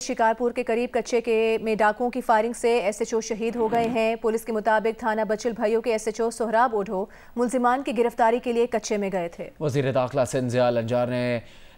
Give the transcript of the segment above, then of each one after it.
शिकारपुर के करीब कच्चे के में डाकुओं की फायरिंग से एसएचओ शहीद हो गए हैं। पुलिस के मुताबिक थाना बचिल भाइयों के एसएचओ सोहराब ओढो मुलजिमान की गिरफ्तारी के लिए कच्चे में गए थे। वज़ीर दाखिला सिंध ज़िया लंजार ने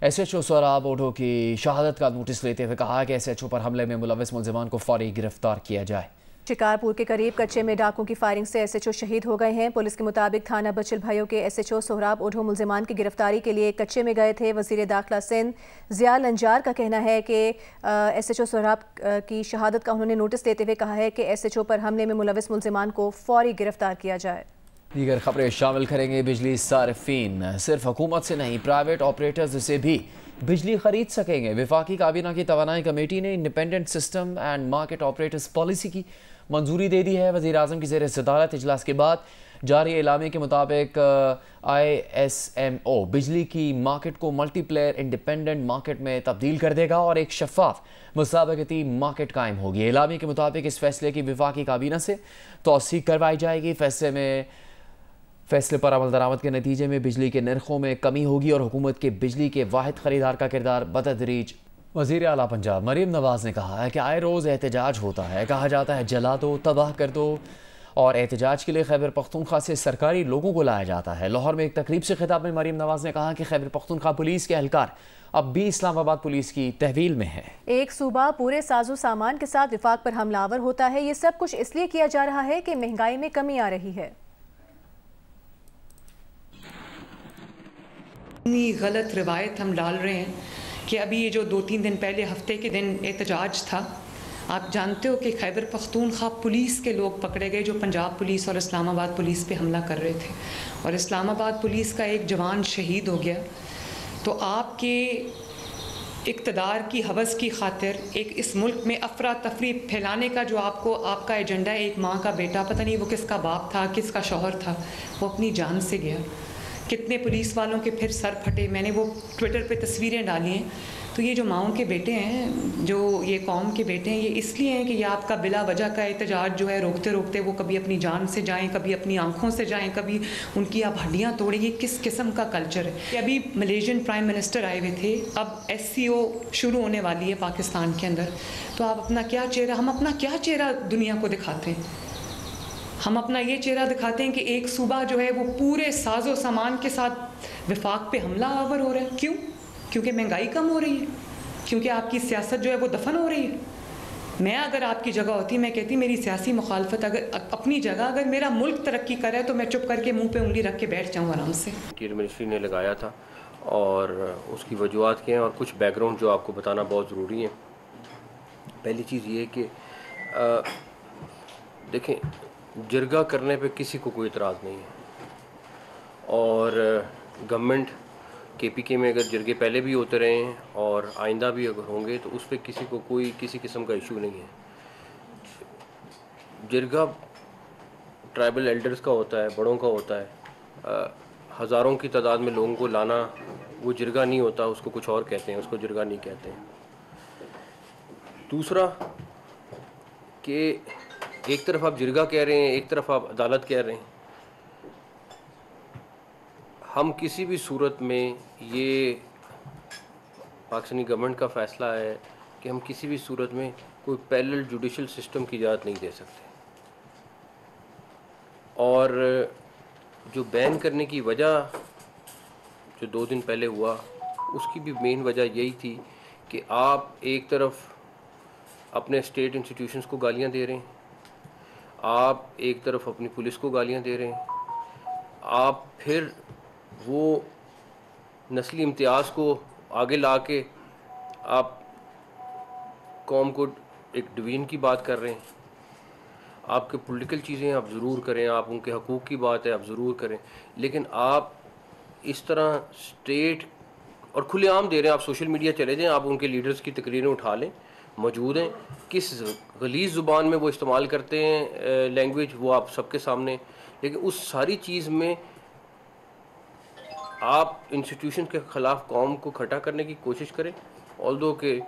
एसएचओ सोहराब ओढो की शहादत का नोटिस लेते हुए कहा कि एसएचओ पर हमले में मुलविस मुलजिमान को फौरी गिरफ्तार किया जाए। शिकारपुर के करीब कच्चे में डाकुओं की फायरिंग से एसएचओ शहीद हो गए हैं। पुलिस के मुताबिक थाना बचिल भाइयों के एसएचओ सोहराब ओढो मुलजिमान की गिरफ्तारी के लिए कच्चे में गए थे। वज़ीर दाखिला सिंध ज़िया लंजार का कहना है कि एसएचओ सोहराब की शहादत का उन्होंने नोटिस देते हुए कहा है कि एसएचओ पर हमले में मुलविस मुलजिमान को फौरी गिरफ्तार किया जाए। दीगर खबरें शामिल करेंगे। बिजली सारिफीन सिर्फ हुकूमत से नहीं प्राइवेट ऑपरेटर्स से भी बिजली खरीद सकेंगे। वफाकी काबीना की तवानाई कमेटी ने independent system and market operators policy की मंजूरी दे दी है। वज़ीर आज़म की ज़ेर सदारत इजलास के बाद जारी एलामे के मुताबिक ISMO बिजली की मार्केट को मल्टीप्लेयर इंडिपेंडेंट मार्केट में तब्दील कर देगा और एक शफाफ मुसाबकती मार्केट कायम होगी। एलामे के मुताबिक इस फैसले की वफाकी काबीना से तौसीक करवाई जाएगी। फैसले पर अमल दरामद के नतीजे में बिजली के नरखों में कमी होगी और हुकूमत के बिजली के वाहिद खरीदार का किरदार बतदरीज वज़ीर आला पंजाब मरीम नवाज़ ने कहा है कि आए रोज़ एहतजाज होता है, कहा जाता है जला दो, तबाह कर दो, और एहतजाज के लिए खैबर पख्तूनख्वा से सरकारी लोगों को लाया जाता है। लाहौर में एक तकरीब से खिताब में मरीम नवाज़ ने कहा कि खैबर पख्तूनख्वा पुलिस के एहलकार अब भी इस्लामाबाद पुलिस की तहवील में है। एक सूबा पूरे साजो सामान के साथ विफाक पर हमलावर होता है। ये सब कुछ इसलिए किया जा रहा है कि महंगाई में कमी आ रही है। गलत रिवायत हम डाल रहे हैं कि अभी ये जो 2-3 दिन पहले हफ्ते के दिन एहतजाज था, आप जानते हो कि खैबर पख्तूनख्वा पुलिस के लोग पकड़े गए जो पंजाब पुलिस और इस्लामाबाद पुलिस पे हमला कर रहे थे और इस्लामाबाद पुलिस का एक जवान शहीद हो गया। तो आपके इक़्तिदार की हवस की खातिर एक इस मुल्क में अफरा तफरी फैलाने का जो आपका एजेंडा है, एक माँ का बेटा, पता नहीं वो किसका बाप था, किसका शौहर था, वो अपनी जान से गया। कितने पुलिस वालों के फिर सर फटे। मैंने वो ट्विटर पे तस्वीरें डाली हैं। तो ये जो माओं के बेटे हैं, जो ये कौम के बेटे हैं, ये इसलिए हैं कि ये आपका बिला वजह का एहतजाज जो है रोकते रोकते वो कभी अपनी जान से जाएं, कभी अपनी आंखों से जाएं, कभी उनकी आप हड्डियाँ तोड़ें। ये किस किस्म का कल्चर है? अभी मलेशियन प्राइम मिनिस्टर आए हुए थे, अब SCO शुरू होने वाली है पाकिस्तान के अंदर। तो आप हम अपना क्या चेहरा दुनिया को दिखाते हैं? हम अपना ये चेहरा दिखाते हैं कि एक सूबा जो है वो पूरे साजो सामान के साथ विफाक पे हमला आवर हो रहा है। क्यों? क्योंकि महंगाई कम हो रही है, क्योंकि आपकी सियासत जो है वो दफन हो रही है। मैं अगर आपकी जगह होती, मैं कहती मेरी सियासी मुखालफत अगर अपनी जगह, अगर मेरा मुल्क तरक्की करे तो मैं चुप करके मुंह पे उंगली रख के बैठ जाऊँ आराम से। इंटीरियर मिनिस्ट्री ने लगाया था और उसकी वजूहत क्या हैं और कुछ बैकग्राउंड जो आपको बताना बहुत ज़रूरी है। पहली चीज़ ये कि देखें, जिरगा करने पे किसी को कोई इतराज़ नहीं है और गवर्नमेंट KPK में अगर जिरगे पहले भी होते रहे हैं और आइंदा भी अगर होंगे तो उस पर किसी को कोई किसी किस्म का इशू नहीं है। जिरगा ट्राइबल एल्डर्स का होता है, बड़ों का होता है। हज़ारों की तादाद में लोगों को लाना वो जिरगा नहीं होता, उसको कुछ और कहते हैं, उसको जिरगा नहीं कहते हैं। दूसरा कि एक तरफ आप जिरगा कह रहे हैं, एक तरफ आप अदालत कह रहे हैं। हम किसी भी सूरत में, ये पाकिस्तानी गवर्नमेंट का फ़ैसला है कि हम किसी भी सूरत में कोई पैरेलल जुडिशल सिस्टम की इजाज़त नहीं दे सकते। और जो बैन करने की वजह जो 2 दिन पहले हुआ, उसकी भी मेन वजह यही थी कि आप एक तरफ अपने स्टेट इंस्टीट्यूशंस को गालियाँ दे रहे हैं, आप एक तरफ अपनी पुलिस को गालियां दे रहे हैं, आप फिर वो नस्ली इम्तियाज़ को आगे ला के आप कौम को एक डिवीज़न की बात कर रहे हैं। आपके पॉलिटिकल चीज़ें आप ज़रूर करें, आप उनके हकूक़ की बात है आप ज़रूर करें, लेकिन आप इस तरह स्टेट और खुलेआम दे रहे हैं। आप सोशल मीडिया चले जाएँ, आप उनके लीडर्स की तकरीरें उठा लें, मौजूद हैं, किस गलीज़ ज़ुबान में वो इस्तेमाल करते हैं लैंग्वेज, वो आप सबके सामने। लेकिन उस सारी चीज़ में आप इंस्टीट्यूशन के ख़िलाफ़ कौम को खड़ा करने की कोशिश करें, ऑल्दो के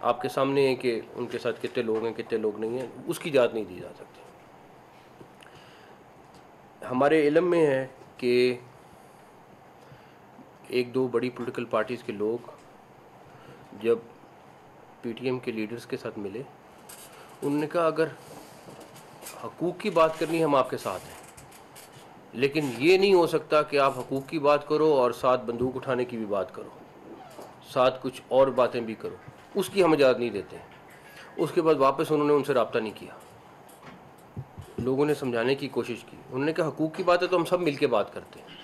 आपके सामने है कि उनके साथ कितने लोग हैं कितने लोग नहीं हैं, उसकी इजाज़त नहीं दी जा सकती। हमारे इल्म में है कि 1-2 बड़ी पॉलिटिकल पार्टीज़ के लोग जब پی ٹی ایم کے لیڈرز کے ساتھ ملے. انہوں نے کہا اگر حقوق کی بات کرنی ہم آپ کے ساتھ ہیں, لیکن یہ نہیں ہو سکتا کہ آپ حقوق کی بات کرو اور ساتھ بندوق اٹھانے کی بھی بات کرو, ساتھ کچھ اور باتیں بھی کرو. اس کی ہم اجازت نہیں دیتے. اس کے بعد واپس انہوں نے ان سے رابطہ نہیں کیا. لوگوں نے سمجھانے کی کوشش کی. انہوں نے کہا حقوق کی بات ہے تو ہم سب مل کے بات کرتے ہیں,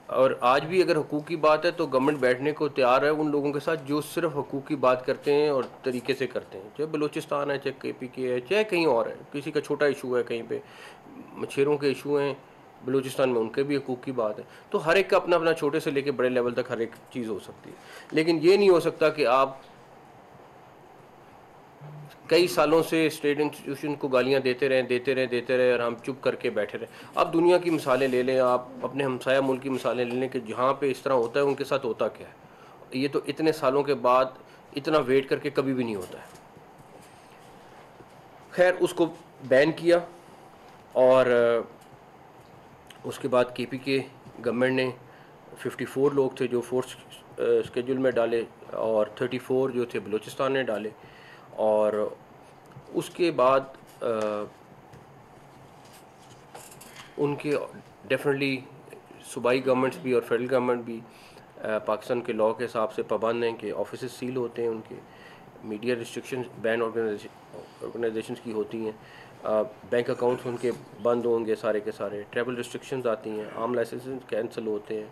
اور آج بھی اگر حقوق کی بات ہے تو گورنمنٹ بیٹھنے کو تیار ہے ان لوگوں کے ساتھ جو صرف حقوق کی بات کرتے ہیں اور طریقے سے کرتے ہیں, چاہے بلوچستان ہے, چاہے کے پی کے ہے, چاہے کہیں اور ہے. کسی کا چھوٹا ایشو ہے, کہیں پہ مچھیروں کے ایشو ہیں بلوچستان میں, ان کے بھی حقوق کی بات ہے. تو ہر ایک کا اپنا اپنا, چھوٹے سے لے کے بڑے لیول تک ہر ایک چیز ہو سکتی ہے. لیکن یہ نہیں ہو سکتا کہ آپ کئی سالوں سے اسٹیٹ انسٹیٹیوشن کو گالیاں دیتے رہے اور ہم چپ کر کے بیٹھے رہے. اب دنیا کی مثالیں لے لیں, آپ اپنے ہمسایہ ملک کی مثالیں لے لیں کہ جہاں پہ اس طرح ہوتا ہے ان کے ساتھ ہوتا کیا ہے. یہ تو اتنے سالوں کے بعد اتنا ویٹ کر کے کبھی بھی نہیں ہوتا ہے. خیر اس کو بین کیا, اور اس کے بعد کے پی کے گورنمنٹ نے 54 لوگ تھے جو فورس اسکیجول میں ڈالے, اور 34 جو تھے بلوچستان نے ڈالے. اور اس کے بعد ان کے ڈیفینیٹلی صوبائی گورنمنٹس بھی اور فیڈرل گورنمنٹ بھی پاکستان کے لاء کے حساب سے پابند ہیں کہ آفیسز سیل ہوتے ہیں, ان کے میڈیا ریسٹرکشن بین آرگنائزیشنز کی ہوتی ہیں, بینک اکاؤنٹس ان کے بند ہوں گے سارے کے سارے, ٹریول ریسٹرکشنز آتی ہیں, عام لائسنسز کینسل ہوتے ہیں,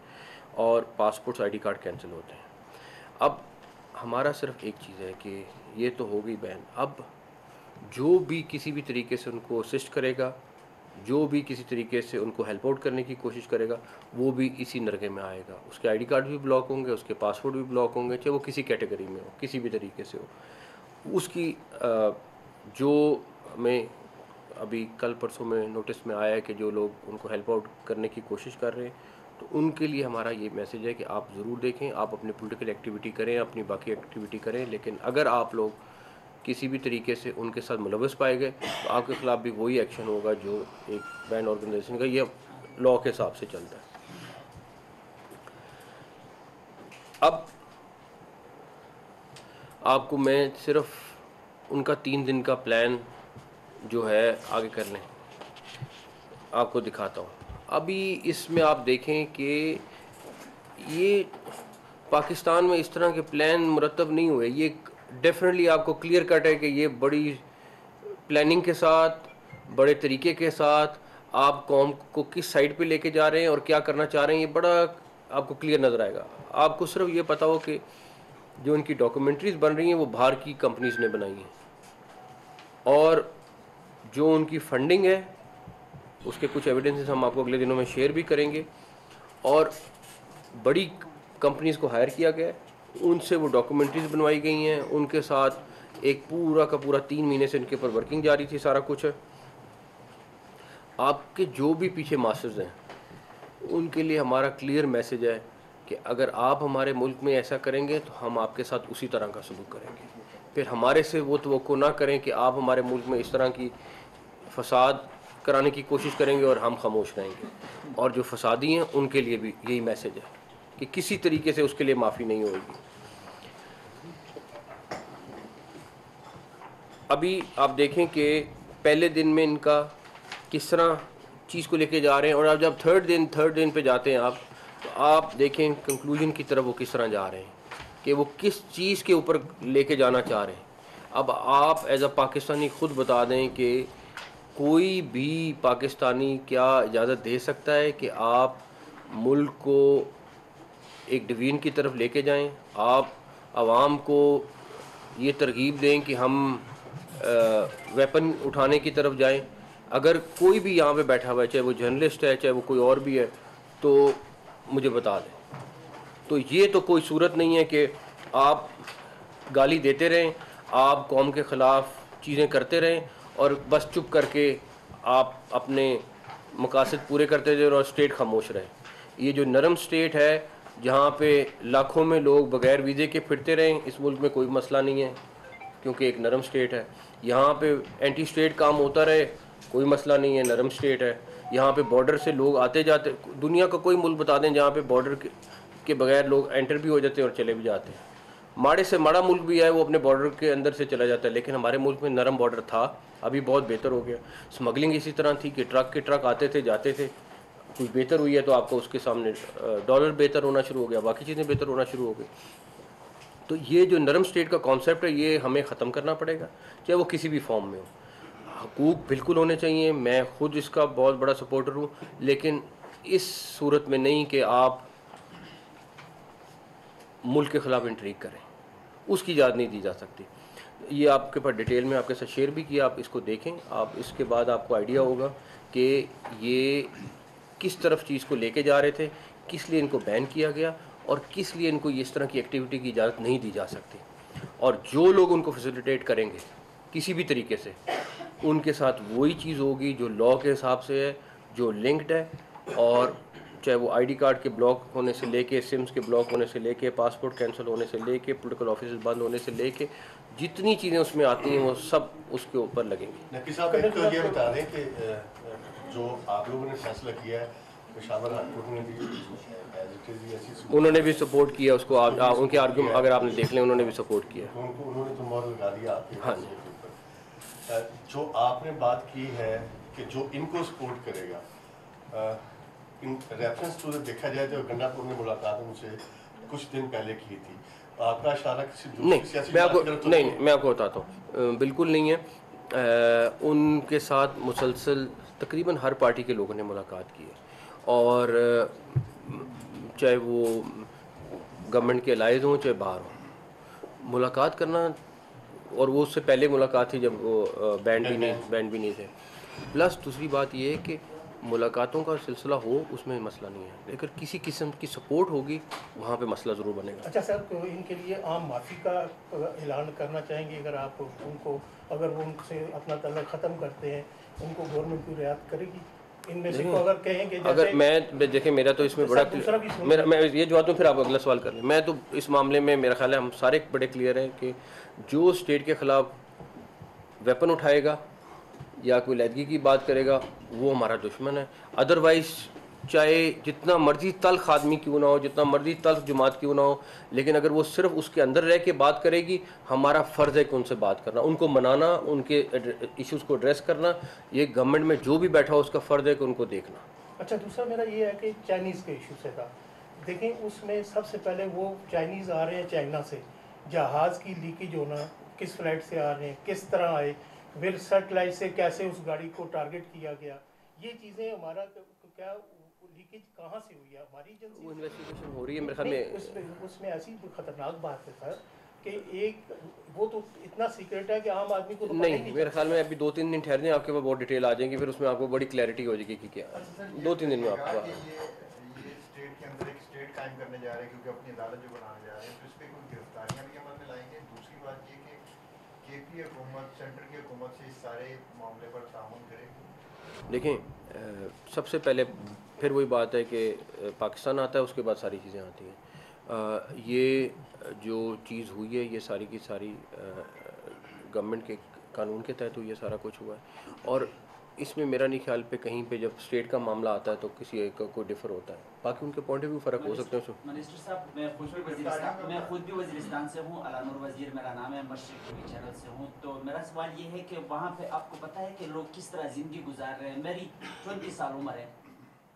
اور passports I D card cancel ہوتے ہیں. اب ہمارا صرف ایک چیز ہے کہ یہ تو ہو گئی بین. اب جو بھی کسی بھی طریقے سے ان کو اسسٹ کرے گا, جو بھی کسی طریقے سے ان کو ہیلپ آؤٹ کرنے کی کوشش کرے گا, وہ بھی اسی نرغے میں آئے گا. اس کے آئی ڈی کارڈ بھی بلاک ہوں گے, اس کے پاسپورٹ بھی بلاک ہوں گے, چاہے وہ کسی کیٹیگری میں ہو, کسی بھی طریقے سے ہو. اس کی جو ہمیں ابھی کل پرسوں میں نوٹس میں آیا ہے کہ جو لوگ ان کو ہیلپ آؤٹ کرنے کی کوشش کر رہے ہیں, تو ان کے لیے ہمارا یہ میسیج ہے کہ آپ ضرور دیکھیں, آپ اپنی پولیٹیکل ایکٹیویٹی کریں, اپنی باقی ایکٹیویٹی کریں, لیکن اگر آپ لوگ کسی بھی طریقے سے ان کے ساتھ ملوث پائے گئے تو آپ کے خلاف بھی وہی ایکشن ہوگا جو ایک بین آرگنائزیشن کا یہ لاء کے حساب سے چلتا ہے. اب آپ کو میں صرف ان کا 3 دن کا پلان جو ہے آگے کر لیں آپ کو دکھاتا ہوں. ابھی اس میں آپ دیکھیں کہ یہ پاکستان میں اس طرح کے پلان مرتب نہیں ہوئے. یہ ڈیفینیٹلی آپ کو کلیئر کٹ ہے کہ یہ بڑی پلاننگ کے ساتھ, بڑے طریقے کے ساتھ آپ قوم کو کس سائڈ پہ لے کے جا رہے ہیں اور کیا کرنا چاہ رہے ہیں, یہ بڑا آپ کو کلیئر نظر آئے گا. آپ کو صرف یہ پتا ہو کہ جو ان کی ڈاکومنٹریز بن رہی ہیں وہ باہر کی کمپنیز نے بنائی ہیں, اور جو ان کی فنڈنگ ہے اس کے کچھ ایویڈنسز ہم آپ کو اگلے دنوں میں شیئر بھی کریں گے. اور بڑی کمپنیز کو ہائر کیا گیا ہے, ان سے وہ ڈاکومنٹریز بنوائی گئی ہیں, ان کے ساتھ ایک پورا کا پورا 3 مہینے سے ان کے اوپر ورکنگ جاری تھی, سارا کچھ ہے. آپ کے جو بھی پیچھے ماسٹرز ہیں ان کے لیے ہمارا کلیئر میسیج ہے کہ اگر آپ ہمارے ملک میں ایسا کریں گے تو ہم آپ کے ساتھ اسی طرح کا سلوک کریں گے. پھر ہمارے سے وہ توقع نہ کریں کہ آپ ہمارے ملک میں اس طرح کی فساد کرانے کی کوشش کریں گے اور ہم خاموش رہیں گے. اور جو فسادی ہیں ان کے لیے بھی یہی میسیج ہے کہ کسی طریقے سے اس کے لیے معافی نہیں ہوئے گی. ابھی آپ دیکھیں کہ پہلے دن میں ان کا کس طرح چیز کو لے کے جا رہے ہیں, اور اب جب تھرڈ دن پہ جاتے ہیں آپ تو آپ دیکھیں کنکلوژن کی طرف وہ کس طرح جا رہے ہیں کہ وہ کس چیز کے اوپر لے کے جانا چاہ رہے ہیں. اب آپ ایز اے پاکستانی خود بتا دیں کہ کوئی بھی پاکستانی کیا اجازت دے سکتا ہے کہ آپ ملک کو ایک ڈویژن کی طرف لے کے جائیں, آپ عوام کو یہ ترغیب دیں کہ ہم ویپن اٹھانے کی طرف جائیں. اگر کوئی بھی یہاں پہ بیٹھا ہوا ہے, چاہے وہ جرنلسٹ ہے, چاہے وہ کوئی اور بھی ہے, تو مجھے بتا دیں. تو یہ تو کوئی صورت نہیں ہے کہ آپ گالی دیتے رہیں, آپ قوم کے خلاف چیزیں کرتے رہیں اور بس چپ کر کے آپ اپنے مقاصد پورے کرتے رہیں اور اسٹیٹ خاموش رہے. یہ جو نرم اسٹیٹ ہے جہاں پہ لاکھوں میں لوگ بغیر ویزے کے پھرتے رہیں, اس ملک میں کوئی مسئلہ نہیں ہے کیونکہ ایک نرم اسٹیٹ ہے. یہاں پہ اینٹی اسٹیٹ کام ہوتا رہے, کوئی مسئلہ نہیں ہے, نرم اسٹیٹ ہے. یہاں پہ بارڈر سے لوگ آتے جاتے, دنیا کا کوئی ملک بتا دیں جہاں پہ بارڈر کے بغیر لوگ انٹر بھی ہو جاتے ہیں اور چلے بھی جاتے ہیں. माड़े से माड़ा मुल्क भी है वो अपने बॉर्डर के अंदर से चला जाता है, लेकिन हमारे मुल्क में नरम बॉर्डर था, अभी बहुत बेहतर हो गया। स्मगलिंग इसी तरह थी कि ट्रक के ट्रक आते थे जाते थे, कुछ बेहतर हुई है तो आपको उसके सामने डॉलर बेहतर होना शुरू हो गया, बाकी चीज़ें बेहतर होना शुरू हो गई। तो ये जो नरम स्टेट का कॉन्सेप्ट है ये हमें ख़त्म करना पड़ेगा, चाहे वो किसी भी फॉर्म में हो। हकूक़ बिल्कुल होने चाहिए, मैं ख़ुद इसका बहुत बड़ा सपोर्टर हूँ, लेकिन इस सूरत में नहीं कि आप मुल्क के ख़िलाफ़ इंट्रीग करें, उसकी इजाज़त नहीं दी जा सकती। ये आपके पास डिटेल में आपके साथ शेयर भी किया, आप इसको देखें, आप इसके बाद आपको आइडिया होगा कि ये किस तरफ चीज़ को लेके जा रहे थे, किस लिए इनको बैन किया गया और किस लिए इनको इस तरह की एक्टिविटी की इजाज़त नहीं दी जा सकती। और जो लोग उनको फैसिलिटेट करेंगे किसी भी तरीके से, उनके साथ वही चीज़ होगी जो लॉ के हिसाब से है, जो लिंक्ड है, और चाहे वो आईडी कार्ड के ब्लॉक होने से लेके, सिम्स के ब्लॉक होने से लेके, पासपोर्ट कैंसिल होने से लेके, पॉलिटिकल ऑफिस बंद होने से लेके, जितनी चीज़ें उसमें आती हैं वो सब उसके ऊपर लगेंगी। नकी साहब एक तो ये बता दें कि जो आप लोगों ने फैसला किया है पेशावर हाई कोर्ट ने भी ऐसी, उन्होंने भी सपोर्ट किया उसको, उनके आर्ग्यूमेंट अगर आपने देख लें, उन्होंने भी सपोर्ट किया। उन्होंने तो मोहर लगा दिया आपके हाँ फैसले के ऊपर। जो आपने बात की है कि जो इनको सपोर्ट करेगा, इन रेफरेंस टू देखा जाए तो गंडापुर ने मुलाकात मुझसे कुछ दिन पहले की थी, आपका इशारा किसी नहीं, मैं आपको बताता हूँ, बिल्कुल नहीं है। उनके साथ मुसलसल तकरीबन हर पार्टी के लोगों ने मुलाकात की है, और चाहे वो गवर्नमेंट के अलाइज हों चाहे बाहर हों, मुलाकात करना, और वो उससे पहले मुलाकात थी जब वो बैंड भी नहीं थे। प्लस दूसरी बात ये है कि मुलाकातों का सिलसिला हो उसमें मसला नहीं है, लेकिन किसी किस्म की सपोर्ट होगी वहाँ पे मसला ज़रूर बनेगा। अच्छा सर, तो इनके लिए आम माफ़ी का ऐलान करना चाहेंगे, अगर आप उनको, अगर वो उनसे अपना तल्लुक ख़त्म करते हैं, उनको गवर्नमेंट की रियायत करेगी इनमें से? अगर कहेंगे, अगर मैं देखें, मेरा तो इसमें बड़ा मैं ये जवाब दूँ, फिर आप अगला सवाल कर लें। मैं तो इस मामले में मेरा ख्याल है हम सारे बड़े क्लियर हैं कि जो स्टेट के ख़िलाफ़ वेपन उठाएगा या कोई लैदगी की बात करेगा वो हमारा दुश्मन है। अदरवाइज़ चाहे जितना मर्जी तल्ख आदमी क्यों ना हो, जितना मर्जी तल्ख जमात क्यों ना हो, लेकिन अगर वो सिर्फ उसके अंदर रह के बात करेगी, हमारा फ़र्ज़ है कि उनसे बात करना, उनको मनाना, उनके इश्यूज़ को एड्रेस करना। ये गवर्नमेंट में जो भी बैठा हो उसका फ़र्ज़ है कि उनको देखना। अच्छा, दूसरा मेरा ये है कि चाइनीज़ के इशू से था, देखें उसमें सबसे पहले वो चाइनीज़ आ रहे हैं चाइना से, जहाज़ की लीकेज होना, किस फ्लाइट से आ रहे हैं, किस तरह आए, फिर सेटेलाइट से कैसे उस गाड़ी को टारगेट किया गया, ये चीज़ें हमारा क्या लीकेज कहाँ से हुई है, हमारी एजेंसी वो इन्वेस्टिगेशन हो रही है मेरे ख्याल में। उसमें ऐसी खतरनाक बात है सर कि एक वो तो इतना सीक्रेट है कि आम आदमी को तो नहीं, मेरे ख्याल में अभी 2-3 दिन ठहर जाएं, आपके पास बहुत डिटेल आ जाएंगी, फिर उसमें आपको बड़ी क्लैरिटी हो जाएगी कि क्या 2-3 दिन में आपको ये स्टेट के अंदर एक स्टेट कायम करने जा रहे हैं, क्योंकि अपनी अदालत जो बनाने जा रहे हैं, तो इस पर कोई गिरफ्तारियाँ भी अमल में लाएंगे। दूसरी बात ये कि केपी हुकूमत सेंटर की हुकूमत से इस सारे मामले पर ताउन करेगी। देखें, सबसे पहले फिर वही बात है कि पाकिस्तान आता है, उसके बाद सारी चीज़ें आती हैं। ये जो चीज़ हुई है ये सारी की सारी गवर्नमेंट के कानून के तहत हुई है, सारा कुछ हुआ है, और इसमें मेरा नहीं ख्याल पे कहीं पे जब स्टेट का मामला आता है तो किसी एक को डिफर होता है, बाकी उनके पॉइंट ऑफ व्यू फ़र्क हो सकते हैं। मिनिस्टर साहब, मैं खुद भी वज़ीरिस्तान से हूँ, अलानुर वज़ीर मेरा नाम है, मशरिक़ टीवी चैनल से हूँ। तो मेरा सवाल ये है कि वहाँ पे आपको पता है कि लोग किस तरह ज़िंदगी गुजार रहे हैं। मेरी 24 साल उम्र है,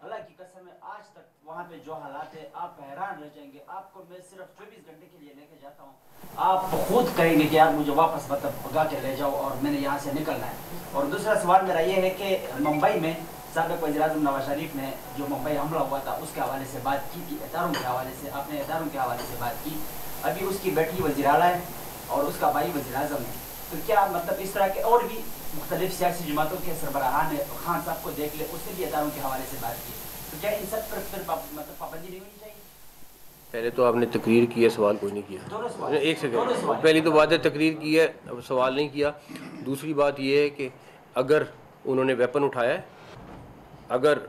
अल्लाह की कसम है, आज तक वहाँ पे जो हालात है आप हैरान रह जाएंगे। आपको मैं सिर्फ 24 घंटे के लिए लेके जाता हूँ, आप खुद कहेंगे कि यार मुझे वापस मतलब भगा के ले जाओ और मैंने यहाँ से निकलना है। और दूसरा सवाल मेरा ये है कि मुंबई में साबिक़ वज़ीर-ए-आज़म नवाज़ शरीफ ने जो मुंबई हमला हुआ था उसके हवाले से बात की थी, इदारों के हवाले से, आपने इदारों के हवाले से बात की। अभी उसकी बेटी वज़ीर आला है और उसका भाई वज़ीर-ए-आज़म है, तो क्या मतलब इस तरह के और भी मुख्तलिफ सियासी जमातों के सरबराहान ने खान साहब को देख ले, उससे भी इदारों के हवाले से बात की, तो क्या इन सब पर मतलब पाबंदी नहीं होनी चाहिए? पहले तो आपने तकरीर की है, सवाल कोई नहीं किया। एक सेकंड, पहली तो बात है तकरीर की है, अब सवाल नहीं किया। दूसरी बात ये है कि अगर उन्होंने वेपन उठाया है, अगर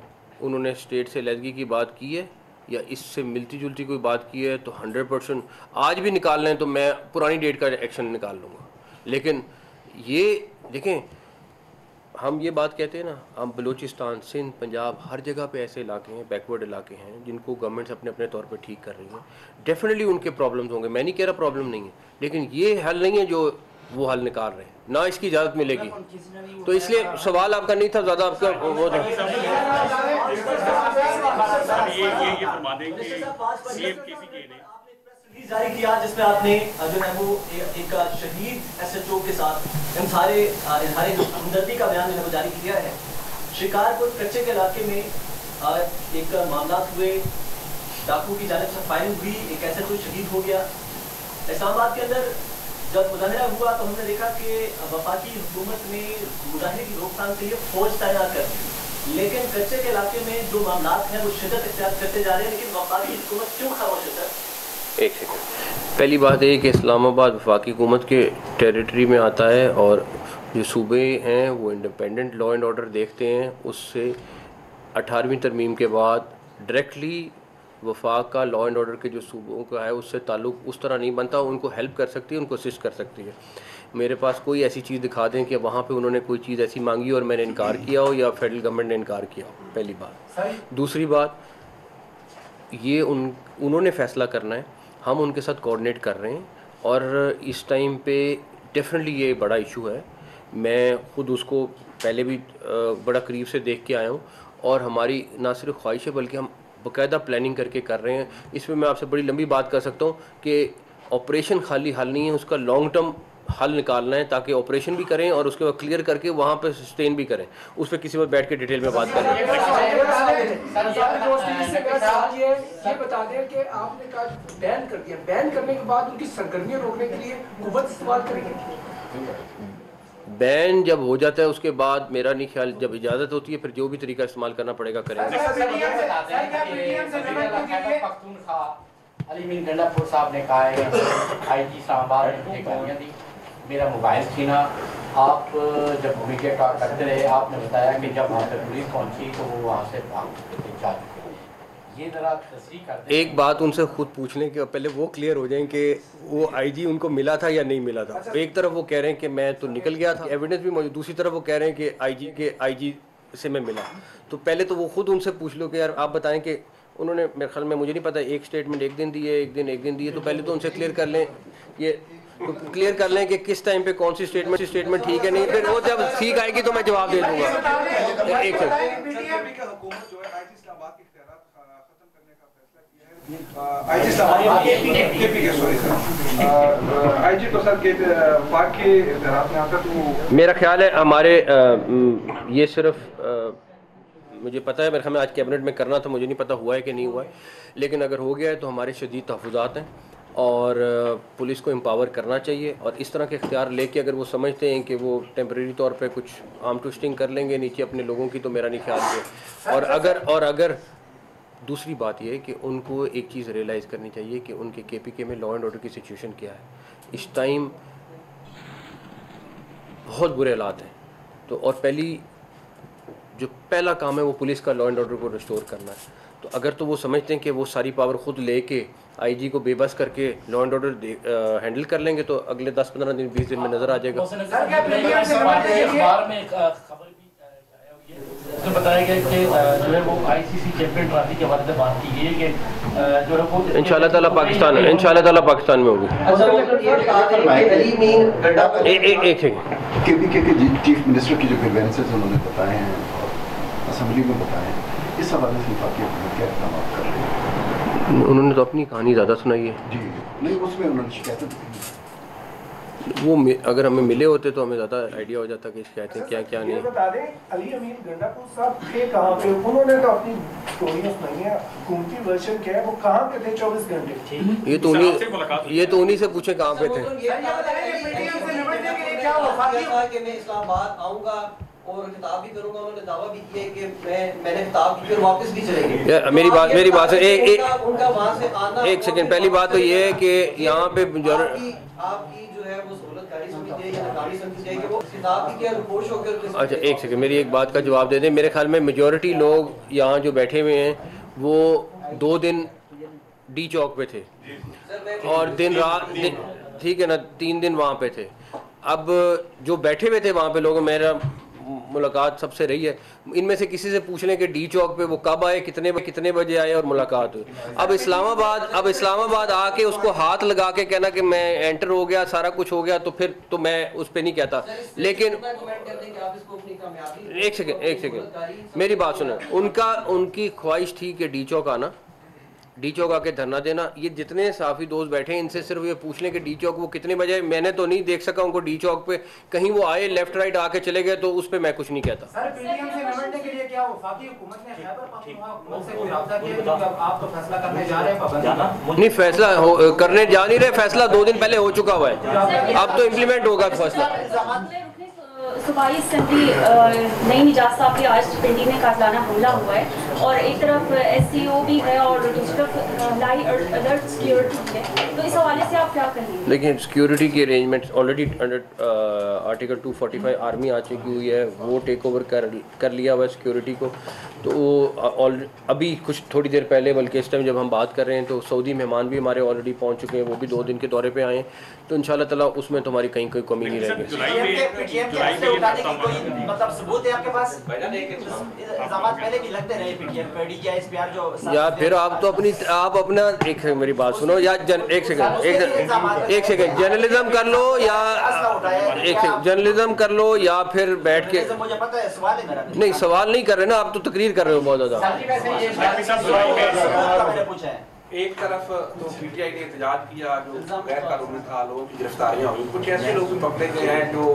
उन्होंने स्टेट से लैदगी की बात की है या इससे मिलती जुलती कोई बात की है, तो 100% आज भी निकाल लें तो मैं पुरानी डेट का एक्शन निकाल लूँगा। लेकिन ये देखें, ہم یہ بات کہتے ہیں نا، ہم بلوچستان، سندھ، پنجاب، ہر جگہ پہ ایسے علاقے ہیں، بیکورڈ علاقے ہیں جن کو گورنمنٹس اپنے اپنے طور پہ ٹھیک کر رہی ہیں. ڈیفینیٹلی ان کے پرابلمز ہوں گے، میں نہیں کہہ رہا پرابلم نہیں ہے، لیکن یہ حل نہیں ہے جو وہ حل نکال رہے ہیں، نہ اس کی اجازت ملے گی. تو اس لیے سوال آپ کا نہیں تھا زیادہ، آپ کا وہ جاری کیا جس میں آپ نے جو ہے وہ ایک شہید ایس ایچ او کے ساتھ ان سارے اظہار ہمدردی کا بیان جو ہے وہ جاری کیا ہے. شکارپور کچے کے علاقے میں ایک معاملات ہوئے، ڈاکو کی جانب سے فائرنگ ہوئی، ایک ایس ایچ او شہید ہو گیا. اسلام آباد کے اندر جب مظاہرہ ہوا تو ہم نے دیکھا کہ وفاقی حکومت نے مظاہرے کی روک تھام کے لیے فوج تعینات کر دی، لیکن کچے کے علاقے میں جو معاملات ہیں وہ شدت اختیار کرتے جا رہے ہیں. لیکن وفاقی حکومت کیوں خاموش ہے سر؟ ایک سیکنڈ. پہلی بات یہ کہ اسلام آباد وفاقی حکومت کے ٹیریٹری میں آتا ہے، اور جو صوبے ہیں وہ انڈیپینڈنٹ لا اینڈ آرڈر دیکھتے ہیں. اس سے 18ویں ترمیم کے بعد ڈائریکٹلی وفاق کا لا اینڈ آرڈر کے جو صوبوں کا ہے اس سے تعلق اس طرح نہیں بنتا. ان کو ہیلپ کر سکتی ہے، ان کو اسسٹ کر سکتی ہے. میرے پاس کوئی ایسی چیز دکھا دیں کہ وہاں پہ انہوں نے کوئی چیز ایسی مانگی اور میں نے انکار کیا ہو یا فیڈرل گورنمنٹ نے انکار کیا ہو، پہلی بات. دوسری بات یہ انہوں نے فیصلہ کرنا ہے، ہم ان کے ساتھ کوآرڈینیٹ کر رہے ہیں. اور اس ٹائم پہ ڈیفینیٹلی یہ بڑا ایشو ہے. میں خود اس کو پہلے بھی بڑا قریب سے دیکھ کے آیا ہوں، اور ہماری نہ صرف خواہش ہے بلکہ ہم باقاعدہ پلاننگ کر کے کر رہے ہیں. اس میں آپ سے بڑی لمبی بات کر سکتا ہوں کہ آپریشن خالی حل نہیں ہے، اس کا لانگ ٹرم حل نکالنا ہے تاکہ آپریشن بھی کریں اور اس کے بعد کلیئر کر کے وہاں پہ سسٹین بھی کریں. اس پہ کسی وقت بیٹھ کے ڈیٹیل میں بات کریں. یہ بتا دیں کہ آپ نے کہا بین کر دیا، بین کرنے کے بعد ان کی سرگرمیاں روکنے کے لیے قوت استعمال کریں گے. بین جب ہو جاتا ہے اس کے بعد میرا نہیں خیال، جب اجازت ہوتی ہے پھر جو بھی طریقہ استعمال کرنا پڑے گا کریں گے. علی امین گنڈا پور صاحب نے کہا ہے کہ آئی جی اسلام آباد نے گالیاں دی، میرا موبائل چھینا. آپ جب میڈیا ٹاک کرتے رہے آپ نے بتایا کہ جب وہاں پہ پولیس پہنچی تو وہ وہاں سے بھاگ جا چکے. یہ ذرا تصریح کر دیں. ایک بات ان سے خود پوچھ لیں کہ پہلے وہ کلیئر ہو جائیں کہ وہ آئی جی ان کو ملا تھا یا نہیں ملا تھا. ایک طرف وہ کہہ رہے ہیں کہ میں تو نکل گیا تھا، ایویڈنس بھی موجود، دوسری طرف وہ کہہ رہے ہیں کہ آئی جی سے میں ملا. تو پہلے تو وہ خود ان سے پوچھ لو کہ یار آپ بتائیں کہ انہوں نے، میرے خیال میں مجھے نہیں پتا، ایک اسٹیٹمنٹ ایک دن دی ہے، ایک دن دی ہے. تو پہلے تو ان سے کلیئر کر لیں، یہ کلیئر کر لیں کہ کس ٹائم پہ کون سی اسٹیٹمنٹ ٹھیک ہے نہیں. پھر وہ جب ٹھیک آئے گی تو میں جواب دے دوں گا. ایک میرا خیال ہے ہمارے یہ صرف مجھے پتہ ہے، میرے خیال میں آج کیبنٹ میں کرنا تھا، مجھے نہیں پتہ ہوا ہے کہ نہیں ہوا ہے، لیکن اگر ہو گیا ہے تو ہمارے شدید تحفظات ہیں اور پولیس کو امپاور کرنا چاہیے. اور اس طرح کے اختیار لے کے اگر وہ سمجھتے ہیں کہ وہ ٹیمپریری طور پہ کچھ آرم ٹوسٹنگ کر لیں گے نیچے اپنے لوگوں کی، تو میرا نہیں خیال کہ اور اگر دوسری بات یہ ہے کہ ان کو ایک چیز ریئلائز کرنی چاہیے کہ ان کے کے پی کے میں لا اینڈ آرڈر کی سچویشن کیا ہے. اس ٹائم بہت برے حالات ہیں. تو اور جو پہلا کام ہے وہ پولیس کا لا اینڈ آرڈر کو ریسٹور کرنا ہے. تو اگر تو وہ سمجھتے ہیں کہ وہ ساری پاور خود لے کے آئی جی کو بے بس کر کے لا اینڈ آرڈر ہینڈل کر لیں گے تو اگلے 10-15 دن 20 دن میں نظر آ جائے گا. بتایا گیا کہ جو ہے وہ آئی سی سی چیمپئن ٹرافی کے حوالے سے بات کی گئی ہے کہ جو ہے وہ انشاءاللہ تعالیٰ پاکستان میں ہوگی. ایک سیکنڈ. کے پی کے چیف منسٹر کی جو گریوینسز انہوں نے بتائے ہیں اسمبلی میں بتائے ہیں، اس حوالے سے وفاقی حکومت کیا اقدامات کر رہی ہے؟ انہوں نے تو اپنی کہانی زیادہ سنائی ہے. جی نہیں، اس میں انہوں نے شکایتیں دی. وہ اگر ہمیں ملے ہوتے تو ہمیں زیادہ آئیڈیا ہو جاتا کہ شکایتیں کیا نہیں. بتا دیں علی امین گنڈا پور صاحب تھے کہاں پہ؟ انہوں نے تو اپنی اسٹوریاں سنائی ہیں، حکومتی ورژن کیا ہے، وہ کہاں پہ تھے 24 گھنٹے؟ یہ تو انہی سے پوچھیں کہاں پہ تھے. کہ میں اسلام آباد آؤں گا اور خطاب بھی کروں گا، انہوں نے دعویٰ بھی کیا کہ میں نے خطاب کی پھر واپس بھی چلے گئے. میری بات سے ان کا وہاں سے آنا. ایک سیکنڈ. پہلی بات تو یہ ہے کہ یہاں پہ آپ کی جو ہے وہ سہولت کاری سمجھتے ہیں یا ناکامی سمجھتے ہیں کہ وہ خطاب کی کیا رپورٹ ہو کر. اچھا ایک سیکنڈ، میری ایک بات کا جواب دے دیں. میرے خیال میں میجورٹی لوگ یہاں جو بیٹھے ہوئے ہیں وہ 2 دن ڈی چوک پہ تھے اور دن رات ٹھیک ہے نا 3 دن وہاں پہ تھے. اب جو بیٹھے ہوئے تھے وہاں پہ لوگ، मुलाकात सबसे रही है। इनमें से किसी से पूछ लें कि डी चौक पे वो कब आए, कितने बजे आए और मुलाकात हुई। अब इस्लामाबाद आके उसको हाथ लगा के कहना कि मैं एंटर हो गया, सारा कुछ हो गया, तो फिर तो मैं उस पर नहीं कहता। लेकिन एक सेकेंड मेरी बात सुनो, उनकी ख्वाहिश थी कि डी चौक आना, डी चौक आके धरना देना। ये जितने साफी दोस्त बैठे हैं इनसे सिर्फ ये पूछ लें कि डी चौक वो कितने बजे, मैंने तो नहीं देख सका उनको डी चौक पे, कहीं वो आए लेफ्ट राइट आके चले गए तो उस पे मैं कुछ नहीं कहता। सर पीडीएम से निपटने के लिए क्या वफाकी हुकूमत ने खैबर पख्तूनख्वा हुकूमत से कोई राब्ता किया है? क्योंकि आप तो फैसला करने जा रहे हैं, पाबंदी नहीं फैसला करने जा नहीं रहे, फैसला 2 दिन पहले हो चुका हुआ है, अब तो इम्प्लीमेंट होगा फैसला। सूबाई असेंबली नई निजात साहब की आज पिंडी में कातलाना हमला हुआ है और एक तरफ SCO भी है और दूसरी तरफ हाई अलर्ट सिक्योरिटी है, तो इस हवाले से आप क्या कहेंगे? लेकिन सिक्योरिटी की arrangement already under article 245 army आ चुकी हुई है, वो टेक ओवर कर लिया हुआ है सिक्योरिटी को। तो अभी कुछ थोड़ी देर पहले, बल्कि इस टाइम जब हम बात कर रहे हैं तो सऊदी मेहमान भी हमारे ऑलरेडी पहुंच चुके हैं, वो भी 2 दिन के दौरे पे आए हैं, तो इंशाल्लाह ताला उसमें तुम्हारी कहीं कोई कमी नहीं रहेगी। या फिर आप तो आप अपना एक मेरी बात सुनो, या एक सेकंड जर्नलिज्म कर लो, या जर्नलिज्म कर लो, या फिर बैठ के नहीं सवाल नहीं कर रहे ना, आप तो तकरीर कर रहे हो बहुत ज्यादा। एक तरफ तो पीटीआई ने एहतजाज किया, जो गैर कानूनी था, लोगों की गिरफ्तारियां हुई, कुछ ऐसे लोग भी पकड़े गए हैं जो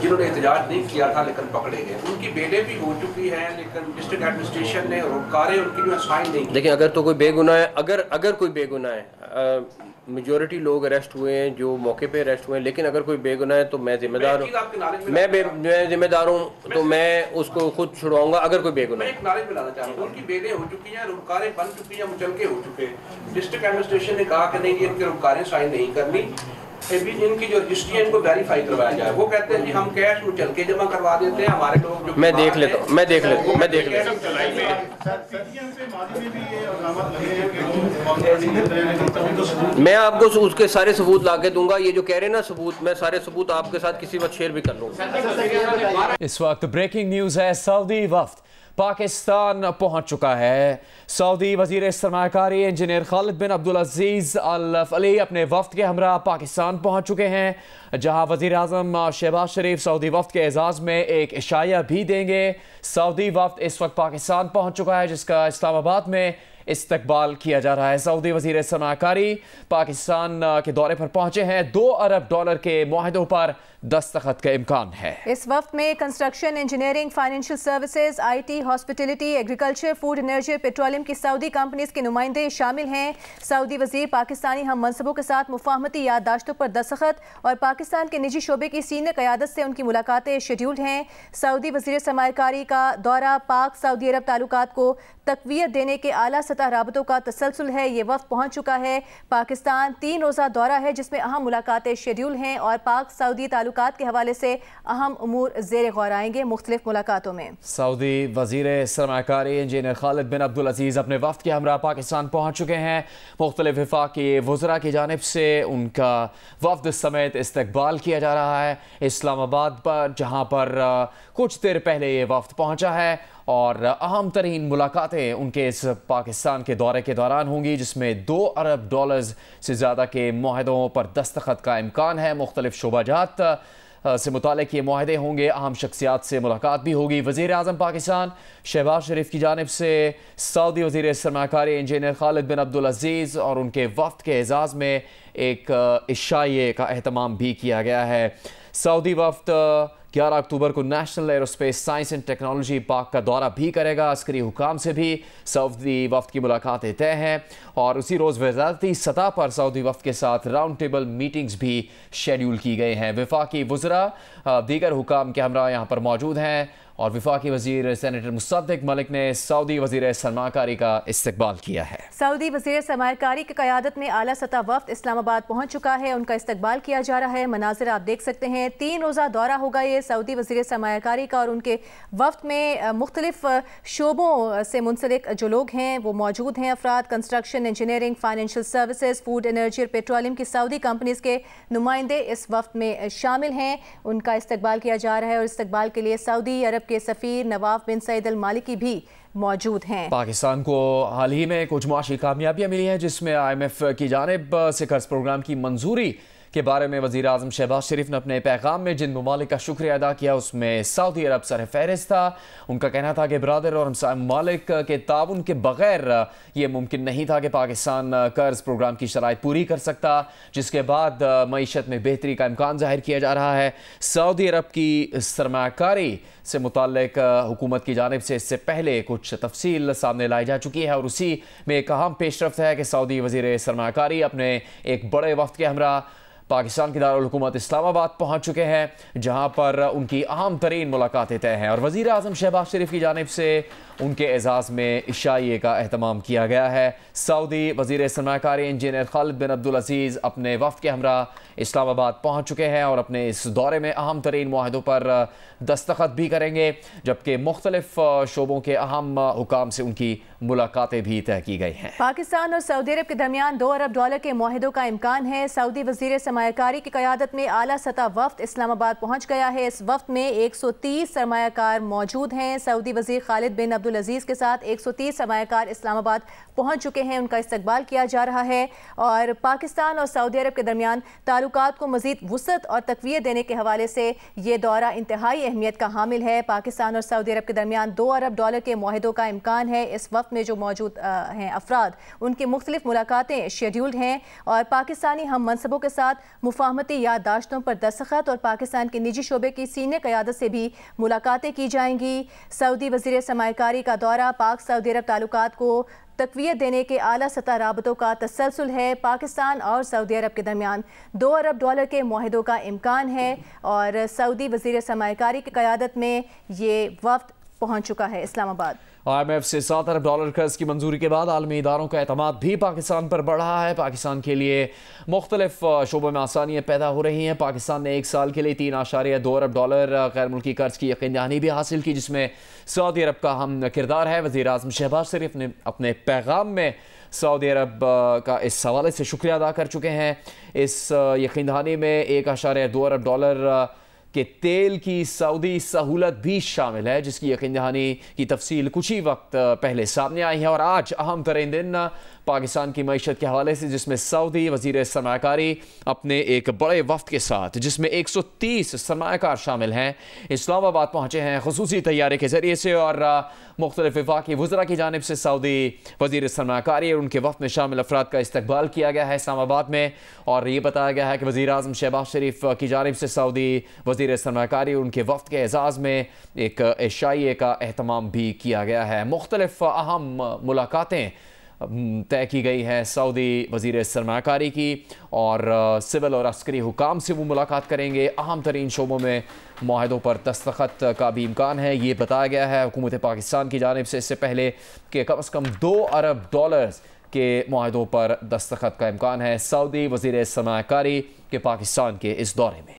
जिन्होंने एहतजाज नहीं किया था लेकिन पकड़े गए, उनकी बेलें भी हो चुकी हैं, लेकिन डिस्ट्रिक्ट एडमिनिस्ट्रेशन ने रोकारें उनकी जो साइन नहीं की। लेकिन अगर तो कोई बेगुनाह है, अगर कोई बेगुनाह है, मेजॉरिटी लोग अरेस्ट हुए हैं जो मौके पे अरेस्ट हुए हैं, लेकिन अगर कोई बेगुनाह है तो मैं जिम्मेदार हूँ, मैं जिम्मेदार हूँ, तो मैं उसको खुद छुड़वाऊंगा अगर कोई बेगुनाह है। एक नॉलेज मिलाना चाह रहा हूँ, उनकी बेलें हो चुकी हैं, रुकारें बन चुकी हैं, मुचलके हो चुके हैं। डिस्ट्रिक्ट एडमिनिस्ट्रेशन ने कहा कि नहीं ये इनके रुकारें साइन नहीं करनी, इनकी जो रजिस्ट्री है इनको वेरीफाई करवाया जाए। वो कहते हैं जी हम कैश मुचलके जमा करवा देते हैं, हमारे लोग जो मैं देख लेता हूँ। मैं आपको उसके सारे सबूत ला के दूंगा, ये जो कह रहे हैं ना सबूत, मैं सारे सबूत आपके साथ किसी वक्त शेयर भी कर लूंगा। इस वक्त ब्रेकिंग न्यूज है, सऊदी वफ्द पाकिस्तान पहुंच चुका है। सऊदी वजीर सरमाकारी इंजीनियर खालिद बिन अब्दुल अजीज अल फली अपने वफ्द के हमरा पाकिस्तान पहुंच चुके हैं, जहां वजीर आजम शहबाज शरीफ सऊदी वफ्द के एजाज में एक इशाया भी देंगे। सऊदी वफ्द इस वक्त पाकिस्तान पहुंच चुका है, जिसका इस्लामाबाद में इस्तकबाल किया जा रहा है। सऊदी वजीर सरमाकारी पाकिस्तान के दौरे पर पहुंचे हैं, $2 अरब के मुआहदों पर दस्तखत का इम्कान है। इस वक्त में construction, engineering, financial services, IT, hospitality, agriculture, food, energy और पेट्रोलियम की सऊदी कंपनीज के नुमाइंदे शामिल हैं। सऊदी वजीर पाकिस्तानी हम मनसबों के साथ मुफाहमती याददाश्तों पर दस्तखत और पाकिस्तान के निजी शोबे की सीनियर क़यादत से उनकी मुलाकातें शेड्यूल्ड हैं। सऊदी वजीर सरमाकारी का दौरा पाक सऊदी अरब ताल्लुकात को तक़वियत देने के आला सतह राबतों का तसलसल है। ये वक्त पहुँच चुका है पाकिस्तान। 3 रोज़ा दौरा है जिसमें अहम मुलाकातें शेड्यूल हैं और पाक सऊदी ताल्लुकात के हवाले से अहम उमूर ज़ेर गौर आएंगे मुख्तलिफ मुलाकातों में। सऊदी वजीर सरमाकारी इंजीनियर खालिद बिन अब्दुल अजीज अपने वफ्द के हमरा पाकिस्तान पहुँच चुके हैं। मुख्तलिफ वफाकी वज़रा की जानिब से उनका वफ्द समेत इस्तकबाल किया जा रहा है इस्लामाबाद पर, जहाँ पर कुछ देर पहले ये वफ्द पहुँचा है और अहम तरीन मुलाकातें उनके इस पाकिस्तान के दौरे के दौरान होंगी, जिसमें $2 अरब से ज़्यादा के मुआहदों पर दस्तखत का इम्कान है। मुख्तलिफ शोबाजात से मुतालिक ये मुआहदे होंगे, अहम शख्सियात से मुलाकात भी होगी। वज़ीर आज़म पाकिस्तान शहबाज शरीफ की जानिब से सऊदी वज़ीर सरमाकारी इंजीनियर खालिद बिन अब्दुल अजीज़ और उनके वफ्द के एजाज़ में एक इशाये का एहतमाम भी किया गया है। सऊदी वफ्द 11 अक्टूबर को national aerospace science and technology park का दौरा भी करेगा। अस्करी हुकाम से भी सऊदी वफ्द की मुलाकातें तय हैं और उसी रोज़ वज़ारती सतह पर सऊदी वफ्द के साथ राउंड टेबल मीटिंग्स भी शेड्यूल की गई हैं। वफाकी वज़रा दीगर हुकाम के हमरा यहाँ पर मौजूद हैं और वफाकी वज़ीर सेनेटर मुसद्दिक मलिक ने सऊदी वज़ीर सरमाकारी का इस्तकबाल किया है। सऊदी वज़ीर सरमाकारी की क़यादत में आला सतह वफ्द इस्लामाबाद पहुँच चुका है, उनका इस्तकबाल किया जा रहा है। मनाज़िर आप देख सकते हैं। 3 रोज़ा दौरा होगा ये सऊदी वज़ीर सरमाकारी का और उनके वफ्द में मुख्तलिफ शोबों से मुंसलिक जो लोग हैं वो मौजूद हैं। अफराद construction, engineering, financial services, food, energy और पेट्रोलियम की सऊदी कंपनीज के नुमाइंदे इस वफ्द में शामिल हैं। उनका इस्तकबाल किया जा रहा है और इस्तकबाल के लिए सऊदी अरब अरब के सफ़ीर नवाफ बिन सईद अल मालिकी भी मौजूद हैं। पाकिस्तान को हाल ही में कुछ माशी कामयाबियां मिली हैं, जिसमें IMF की जानिब से कर्ज प्रोग्राम की मंजूरी के बारे में वज़ीर आज़म शहबाज शरीफ ने अपने पैगाम में जिन ममालिक का शुक्रिया अदा किया उसमें सऊदी अरब सर फहरिस्त था। उनका कहना था कि बरादर और हमसाया ममालिक के ताउन के बगैर ये मुमकिन नहीं था कि पाकिस्तान कर्ज प्रोग्राम की शराइत पूरी कर सकता, जिसके बाद मईशत में बेहतरी का इम्कान जाहिर किया जा रहा है। सऊदी अरब की सरमाकारी से मुताल्लिक हुकूमत की जानिब से इससे पहले कुछ तफसील सामने लाई जा चुकी है और उसी में एक अहम पेशरफ्त है कि सऊदी वज़ीर सरमाकारी अपने एक बड़े वफ्द के हमरा पाकिस्तान की दारुल हुकूमत इस्लामाबाद पहुंच चुके हैं, जहां पर उनकी अहम तरीन मुलाकातें तय हैं और वज़ीर आज़म शहबाज शरीफ की जानिब से उनके एजाज़ में इशाइये का एहतमाम किया गया है। सऊदी वज़ीर सरमाकारी इंजीनियर खालिद बिन अब्दुल अजीज़ अपने वफ़द के हमरा इस्लामाबाद पहुंच चुके हैं और अपने इस दौरे में अहम तरीन मुआहदों पर दस्तखत भी करेंगे, जबकि मुख्तलिफ शोबों के अहम हुकाम से उनकी मुलाकातें भी तय की गई हैं। पाकिस्तान और सऊदी अरब के दरमियान $2 अरब के मुआहदों का इम्कान है। सऊदी वज़ीर सरमायाकारी की क़यादत में आला सतह वफ़द इस्लामाबाद पहुँच गया है। इस वफ़द में 130 सरमायाकार मौजूद हैं। सऊदी वज़ीर खालिद बिन अब्दुल अजीज़ के साथ 130 सरमायाकार इस्लामाबाद पहुँच चुके हैं। उनका इस्तकबाल किया जा रहा है और पाकिस्तान और सऊदी अरब के दरमियान ताल्लुकात को मज़ीद वुसअत और तक़वियत देने के हवाले से ये दौरा इंतहाई अहमियत का हामिल है। पाकिस्तान और सऊदी अरब के दरमियान $2 अरब के मुआहदों का इम्कान है। इस वक्त में जो मौजूद हैं अफराद, उनकी मुख्तलिफ मुलाकातें शेड्यूल्ड हैं और पाकिस्तानी हम मनसबों के साथ मुफाहमती याददाश्तों पर दस्तखत और पाकिस्तान के निजी शोबे की सीनियर क़यादत से भी मुलाकातें की जाएंगी। सऊदी वज़ीर सरमायाकारी का दौरा पाक सऊदी अरब ताल्लुकात को तक़वियत देने के आला सतह राबतों का तसलसल है। पाकिस्तान और सऊदी अरब के दरमियान $2 अरब के मुआहदों का इम्कान है और सऊदी वज़ीर सरमायाकारी की क़यादत में ये वफ़द पहुँच चुका है इस्लामाबाद। IMF से $7 अरब कर्ज की मंजूरी के बाद आलमी इदारों का एतमाद भी पाकिस्तान पर बढ़ रहा है। पाकिस्तान के लिए मुख्तलिफ शोबों में आसानियाँ पैदा हो रही हैं। पाकिस्तान ने एक साल के लिए $3.2 अरब गैर मुल्की कर्ज की यकीन दहानी भी हासिल की, जिसमें सऊदी अरब का अहम किरदार है। वज़ीर आज़म शहबाज शरीफ ने अपने पैगाम में सऊदी अरब का इस हवाले से शुक्रिया अदा कर चुके हैं। इस यकीन दहानी में $1.2 अरब कि तेल की सऊदी सहूलत भी शामिल है, जिसकी यकीन दहानी की तफसील कुछ ही वक्त पहले सामने आई है। और आज अहम तरीन दिन पाकिस्तान की मईशत के हवाले से, जिसमें सऊदी वज़ीर सरमायाकारी अपने एक बड़े वफ़द के साथ, जिसमें 130 सरमायाकार शामिल हैं, इस्लामाबाद पहुँचे हैं खुसूसी तैयारी के ज़रिए से। और मुख्तलिफ वफाकी वज़रा की जानिब से सऊदी वज़ीर सरमायाकारी और उनके वफ़द में शामिल अफराद का इस्तकबाल किया गया है इस्लामाबाद में। और ये बताया गया है कि वज़ीर आज़म शहबाज शरीफ की जानिब से सऊदी वज़ीर सरमायाकारी और उनके वफ़द के एजाज़ में एक इशाइये का एहतमाम भी किया गया है। मुख्तलिफ अहम मुलाकातें तय की गई है सऊदी वज़ीर सरमायाकारी की और सिविल और अस्करी हुकाम से वो मुलाकात करेंगे। अहम तरीन शोबों में मुआहदों पर दस्तखत का भी इम्कान है। ये बताया गया है हुकूमत पाकिस्तान की जानिब से इससे पहले कि कम से कम $2 अरब के मुआहदों पर दस्तखत का इम्कान है सऊदी वज़ीर सरमायाकारी के पाकिस्तान के इस दौरे में।